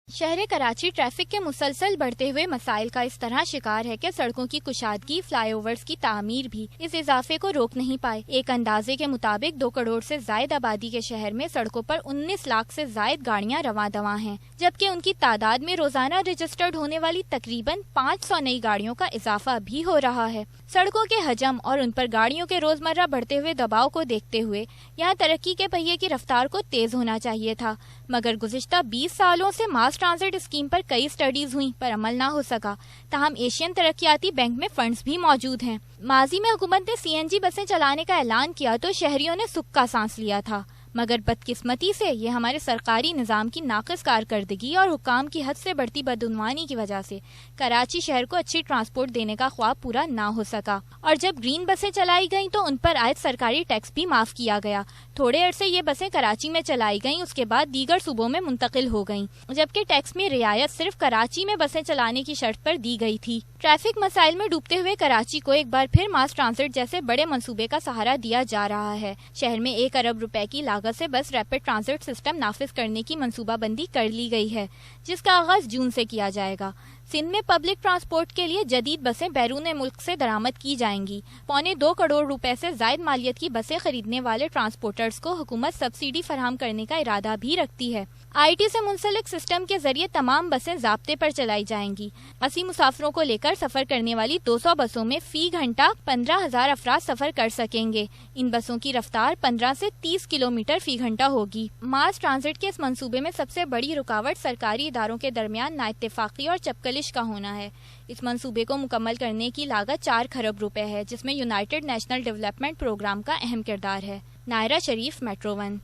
شہر کراچی ٹریفک کے مسلسل بڑھتے ہوئے مسائل کا اس طرح شکار ہے کہ سڑکوں کی کشادگی، فلائی اوورز کی تعمیر بھی اس اضافے کو روک نہیں پائے۔ ایک اندازے کے مطابق 2 کروڑ سے زائد آبادی کے شہر میں سڑکوں پر 19 لاکھ سے زائد گاڑیاں رواں دواں ہیں، جبکہ ان کی تعداد میں روزانہ رجسٹرڈ ہونے والی تقریباً 500 نئی گاڑیوں کا اضافہ بھی ہو رہا ہے۔ سڑکوں کے حجم اور ان پر گاڑیوں کے روزمرہ بڑھتے ہوئے دباؤ کو دیکھتے ہوئے یہاں ترقی کے پہیے کی رفتار کو تیز ہونا چاہیے تھا، مگر گزشتہ 20 سالوں سے ماس ٹرانزٹ اسکیم پر کئی سٹڈیز ہوئیں پر عمل نہ ہو سکا۔ تاہم ایشین ترقیاتی بینک میں فنڈز بھی موجود ہیں۔ ماضی میں حکومت نے CNG بسیں چلانے کا اعلان کیا تو شہریوں نے سکھ کا سانس لیا تھا، مگر بدقسمتی سے یہ ہمارے سرکاری نظام کی ناقص کارکردگی اور حکام کی حد سے بڑھتی بدعنوانی کی وجہ سے کراچی شہر کو اچھی ٹرانسپورٹ دینے کا خواب پورا نہ ہو سکا، اور جب گرین بسیں چلائی گئیں تو ان پر عائد سرکاری ٹیکس بھی معاف کیا گیا۔ تھوڑے عرصے یہ بسیں کراچی میں چلائی گئیں، اس کے بعد دیگر صوبوں میں منتقل ہو گئیں، جبکہ ٹیکس میں رعایت صرف کراچی میں بسیں چلانے کی شرط پر دی گئی تھی۔ ٹریفک مسائل میں ڈوبتے ہوئے کراچی کو ایک بار پھر ماس ٹرانزٹ جیسے بڑے منصوبے کا سہارا دیا جا رہا ہے۔ شہر میں 1 ارب روپے کی لاگت سے بس ریپڈ ٹرانزٹ سسٹم نافذ کرنے کی منصوبہ بندی کر لی گئی ہے، جس کا آغاز جون سے کیا جائے گا۔ سندھ میں پبلک ٹرانسپورٹ کے لیے جدید بسیں بیرون ملک سے درآمد کی جائیں گی۔ 2.25 کروڑ روپے سے زائد مالیت کی بسیں خریدنے والے ٹرانسپورٹرز کو حکومت سبسڈی فراہم کرنے کا ارادہ بھی رکھتی ہے۔ IT سے منسلک سسٹم کے ذریعے تمام بسیں ضابطے پر چلائی جائیں گی۔ 80 مسافروں کو لے کر سفر کرنے والی 200 بسوں میں فی گھنٹہ 15,000 افراد سفر کر سکیں گے۔ ان بسوں کی رفتار 15 سے 30 کلومیٹر فی گھنٹہ ہوگی۔ ماس ٹرانزٹ کے اس منصوبے میں سب سے بڑی رکاوٹ سرکاری اداروں کے درمیان نااتفاقی اور چپکلش کا ہونا ہے۔ اس منصوبے کو مکمل کرنے کی لاگت 4 کھرب روپے ہے، جس میں یونائیٹڈ نیشنل ڈیولپمنٹ پروگرام کا اہم کردار ہے۔ نائرہ شریف، میٹرو 1۔